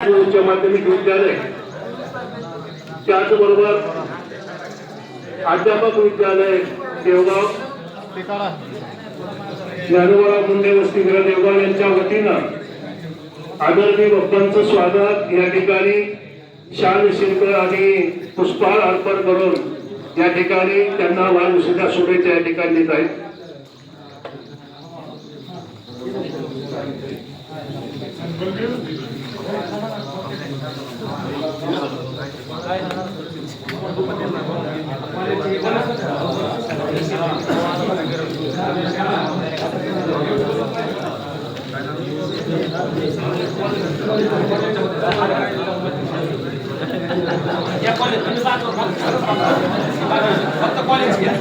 उच्च माध्यमिक विद्यालय त्याचबरोबर अध्यापक विद्यालय देवगाव ज्ञानोबा मुंडे वसतिगृह देवगाव यांच्या वतीनं आदरणीय बाप्पांचं स्वागत या ठिकाणी शाल शिल्प आणि पुष्पहार अर्पण करून या ठिकाणी त्यांना वाढदिवसाच्या शुभेच्छा या ठिकाणी देत आहेत. या कॉलेज फक्त कॉलेज घ्या